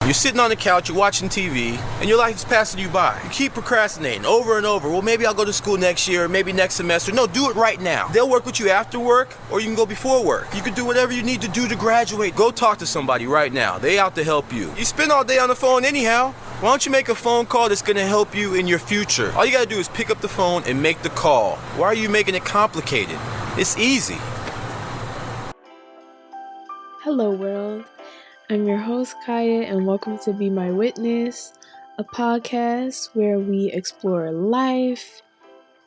You're sitting on the couch, you're watching TV, and your life is passing you by. You keep procrastinating over and over. Well, maybe I'll go to school next year, maybe next semester. No, do it right now. They'll work with you after work, or you can go before work. You can do whatever you need to do to graduate. Go talk to somebody right now. They out to help you. You spend all day on the phone anyhow. Why don't you make a phone call that's gonna help you in your future? All you gotta do is pick up the phone and make the call. Why are you making it complicated? It's easy. Hello world, I'm your host Kiya and welcome to Be My Witness, a podcast where we explore life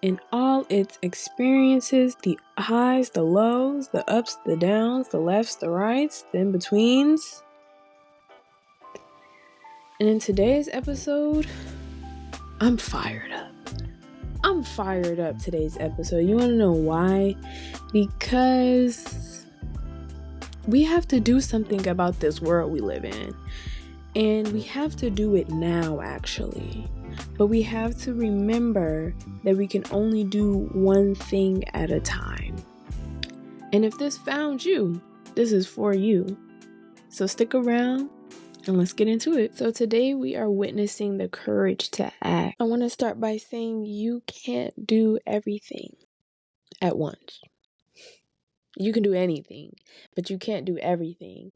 in all its experiences, the highs, the lows, the ups, the downs, the lefts, the rights, the in-betweens. And in today's episode, I'm fired up. Today's episode. You want to know why? Because we have to do something about this world we live in. And we have to do it now, actually. But we have to remember that we can only do one thing at a time. And if this found you, this is for you. So stick around and let's get into it. So today we are witnessing the courage to act. I want to start by saying you can't do everything at once. You can do anything, but you can't do everything.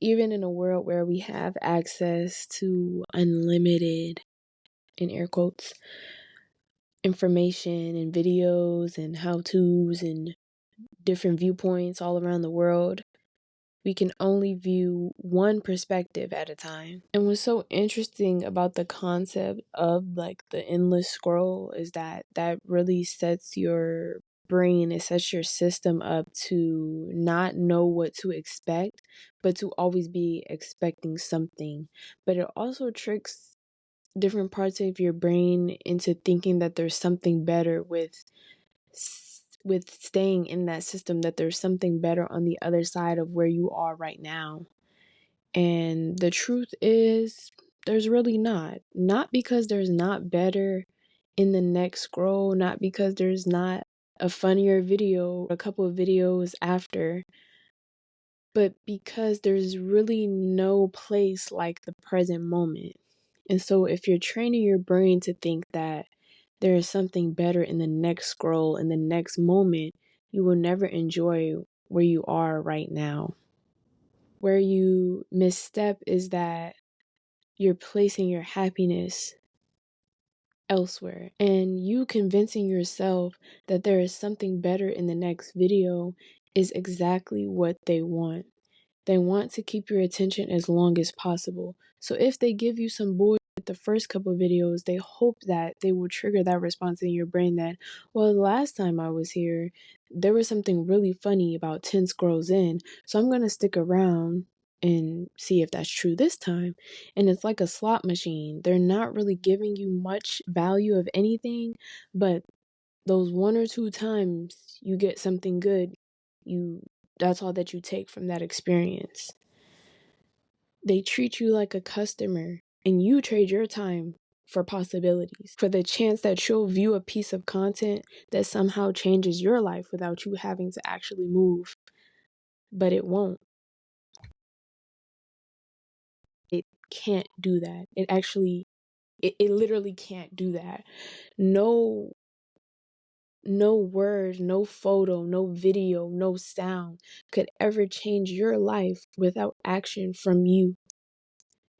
Even in a world where we have access to unlimited, in air quotes, information and videos and how-tos and different viewpoints all around the world, we can only view one perspective at a time. And what's so interesting about the concept of like the endless scroll is that really sets your brain, it sets your system up to not know what to expect, but to always be expecting something. But it also tricks different parts of your brain into thinking that there's something better with staying in that system, that there's something better on the other side of where you are right now. And the truth is, there's really not. Not because there's not better in the next scroll, not because there's not a funnier video, a couple of videos after, but because there's really no place like the present moment. And so if you're training your brain to think that there is something better in the next scroll, in the next moment, you will never enjoy where you are right now. Where you misstep is that you're placing your happiness elsewhere. And you convincing yourself that there is something better in the next video is exactly what they want. They want to keep your attention as long as possible. So if they give you some bullshit the first couple of videos, they hope that they will trigger that response in your brain that, well, the last time I was here, there was something really funny about 10 scrolls in, so I'm going to stick around and see if that's true this time. And it's like a slot machine. They're not really giving you much value of anything, but those one or two times you get something good, that's all that you take from that experience. They treat you like a customer, and you trade your time for possibilities, for the chance that you'll view a piece of content that somehow changes your life without you having to actually move. But it won't. It can't do that. It literally can't do that. No word, no photo, no video, no sound could ever change your life without action from you.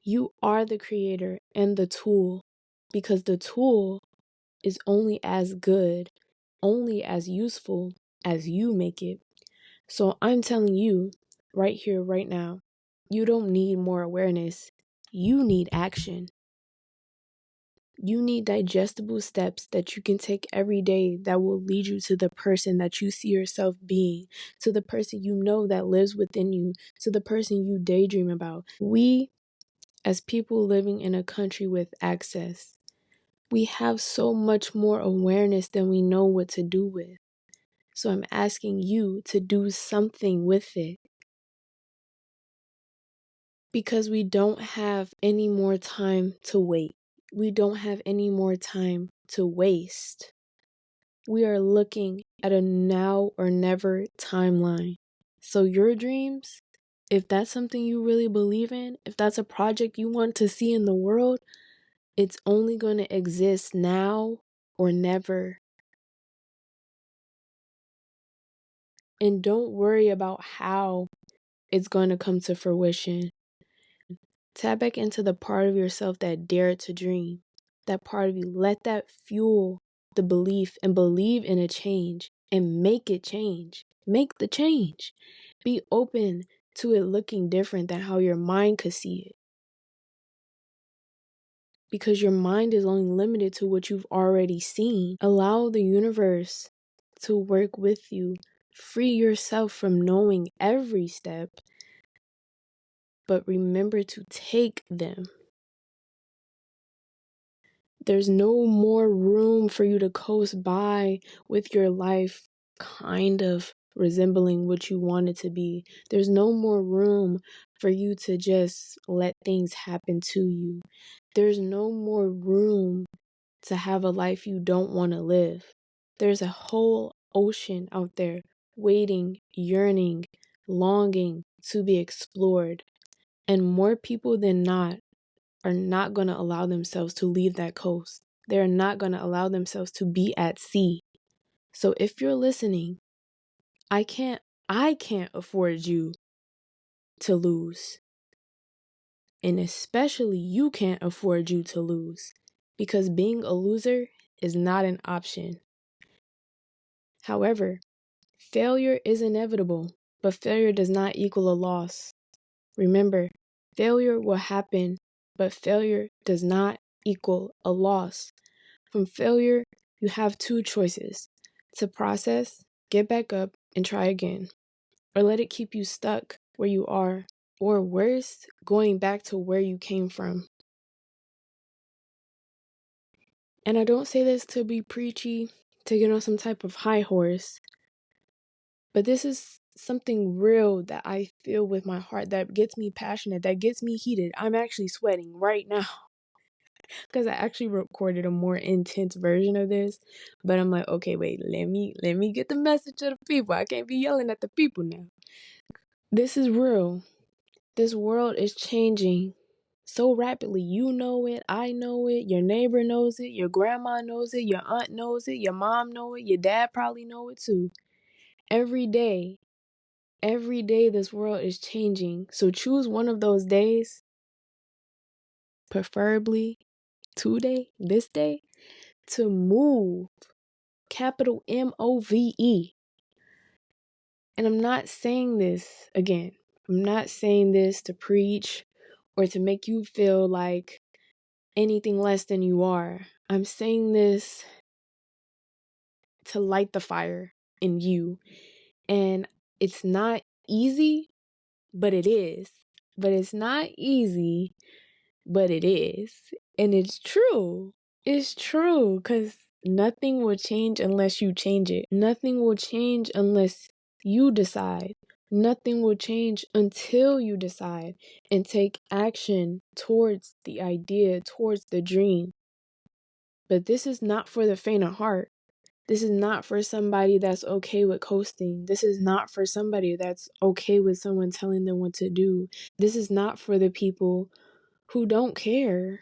You are the creator and the tool, because the tool is only as good, only as useful as you make it. So I'm telling you right here, right now, you don't need more awareness. You need action. You need digestible steps that you can take every day that will lead you to the person that you see yourself being, to the person you know that lives within you, to the person you daydream about. We, as people living in a country with access, we have so much more awareness than we know what to do with. So I'm asking you to do something with it. Because we don't have any more time to wait. We don't have any more time to waste. We are looking at a now or never timeline. So your dreams, If that's something you really believe in, if that's a project you want to see in the world, it's only going to exist now or never. And don't worry about how it's going to come to fruition. Tap back into the part of yourself that dared to dream. That part of you, let that fuel the belief and believe in a change and make it change. Make the change. Be open to it looking different than how your mind could see it. Because your mind is only limited to what you've already seen. Allow the universe to work with you. Free yourself from knowing every step, but remember to take them. There's no more room for you to coast by with your life kind of resembling what you want it to be. There's no more room for you to just let things happen to you. There's no more room to have a life you don't want to live. There's a whole ocean out there waiting, yearning, longing to be explored. And more people than not are not going to allow themselves to leave that coast. They're not going to allow themselves to be at sea. So if you're listening, I can't afford you to lose. And especially you can't afford you to lose, because being a loser is not an option. However, failure is inevitable, but failure does not equal a loss. Remember, failure will happen, but failure does not equal a loss. From failure, you have two choices: to process, get back up, and try again, or let it keep you stuck where you are, or worse, going back to where you came from. And I don't say this to be preachy, to get on some type of high horse, but this is something real that I feel with my heart, that gets me passionate, that gets me heated. I'm actually sweating right now because I actually recorded a more intense version of this, but I'm like, okay, wait, let me get the message to the people. I can't be yelling at the people now. This is real. This world is changing so rapidly. You know it, I know it, your neighbor knows it, your grandma knows it, your aunt knows it, your mom knows it, your dad probably know it too. Every day this world is changing. So choose one of those days, preferably today, this day, to move. Capital MOVE. And I'm not saying this, again, I'm not saying this to preach or to make you feel like anything less than you are. I'm saying this to light the fire in you. And it's not easy, but it is. But it's not easy, but it is. And it's true. It's true, because nothing will change unless you change it. Nothing will change unless you decide. Nothing will change until you decide and take action towards the idea, towards the dream. But this is not for the faint of heart. This is not for somebody that's okay with coasting. This is not for somebody that's okay with someone telling them what to do. This is not for the people who don't care.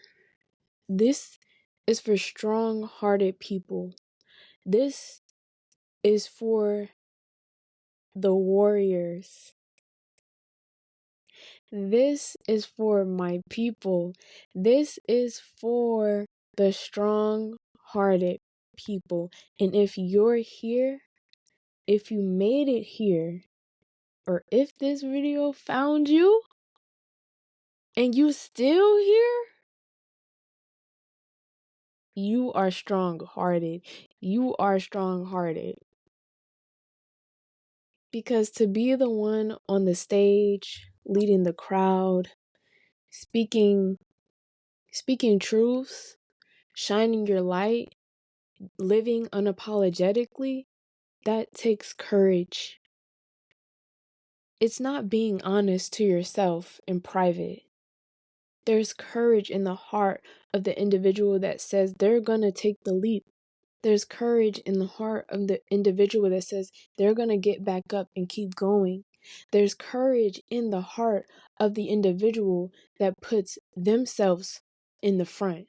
This is for strong-hearted people. This is for the warriors. This is for my people. This is for the strong-hearted people. And if you're here, if you made it here, or if this video found you and you still here, you are strong-hearted. You are strong-hearted. Because to be the one on the stage, leading the crowd, speaking truths, shining your light, living unapologetically, that takes courage. It's not being honest to yourself in private. There's courage in the heart of the individual that says they're gonna take the leap. There's courage in the heart of the individual that says they're gonna get back up and keep going. There's courage in the heart of the individual that puts themselves in the front.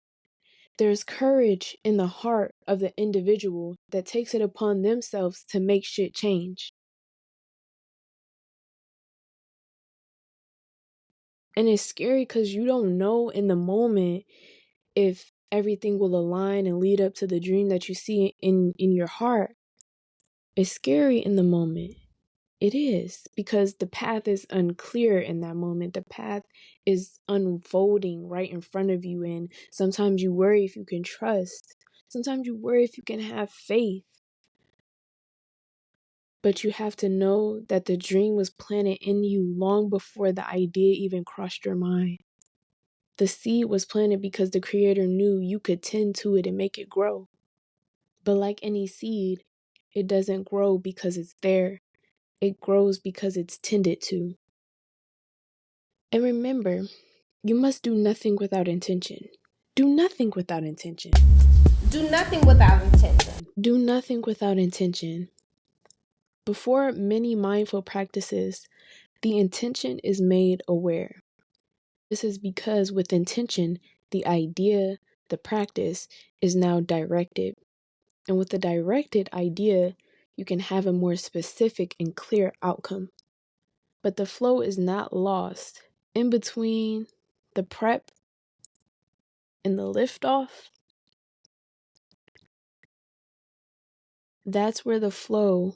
There's courage in the heart of the individual that takes it upon themselves to make shit change. And it's scary because you don't know in the moment if everything will align and lead up to the dream that you see in your heart. It's scary in the moment. It is, because the path is unclear in that moment. The path is unfolding right in front of you, and sometimes you worry if you can trust. Sometimes you worry if you can have faith. But you have to know that the dream was planted in you long before the idea even crossed your mind. The seed was planted because the Creator knew you could tend to it and make it grow. But like any seed, it doesn't grow because it's there. It grows because it's tended to. And remember, you must do nothing without intention. Do nothing without intention. Do nothing without intention. Do nothing without intention. Before many mindful practices, the intention is made aware. This is because with intention, the idea, the practice, is now directed. And with the directed idea, you can have a more specific and clear outcome. But the flow is not lost. In between the prep and the liftoff, that's where the flow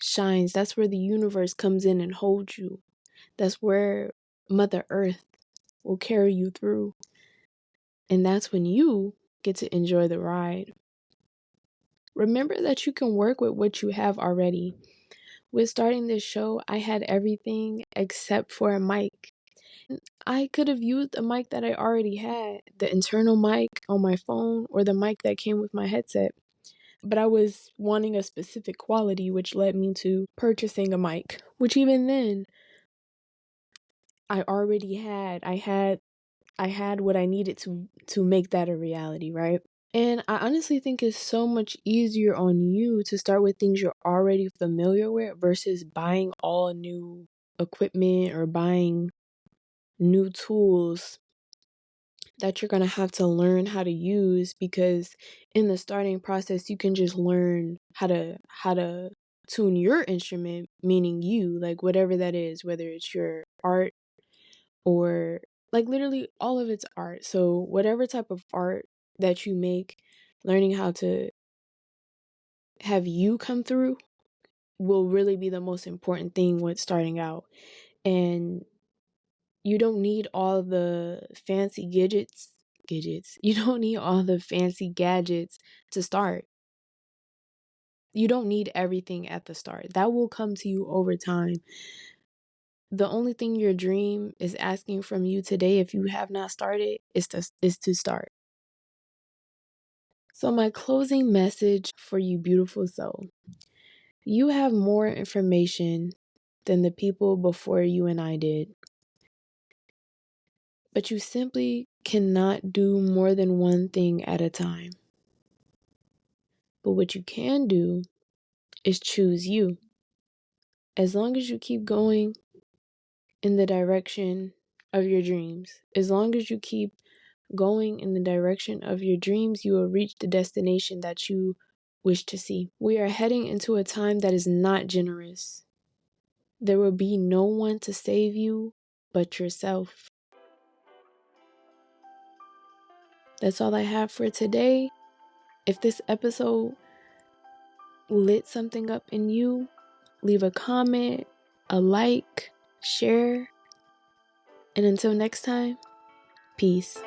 shines. That's where the universe comes in and holds you. That's where Mother Earth will carry you through. And that's when you get to enjoy the ride. Remember that you can work with what you have already. With starting this show, I had everything except for a mic. I could have used a mic that I already had, the internal mic on my phone or the mic that came with my headset. But I was wanting a specific quality, which led me to purchasing a mic, which even then I already had. I had what I needed to make that a reality, right? And I honestly think it's so much easier on you to start with things you're already familiar with versus buying all new equipment or buying new tools that you're going to have to learn how to use, because in the starting process you can just learn how to tune your instrument, meaning you, like whatever that is, whether it's your art or like literally all of it's art. So whatever type of art that you make, learning how to have you come through will really be the most important thing with starting out. And you don't need all the fancy gadgets. You don't need all the fancy gadgets to start. You don't need everything at the start. That will come to you over time. The only thing your dream is asking from you today, if you have not started, is to start. So my closing message for you, beautiful soul. You have more information than the people before you and I did. But you simply cannot do more than one thing at a time. But what you can do is choose you. As long as you keep going in the direction of your dreams, as long as you keep going in the direction of your dreams, you will reach the destination that you wish to see. We are heading into a time that is not generous. There will be no one to save you but yourself. That's all I have for today. If this episode lit something up in you, leave a comment, a like, share, and until next time, peace.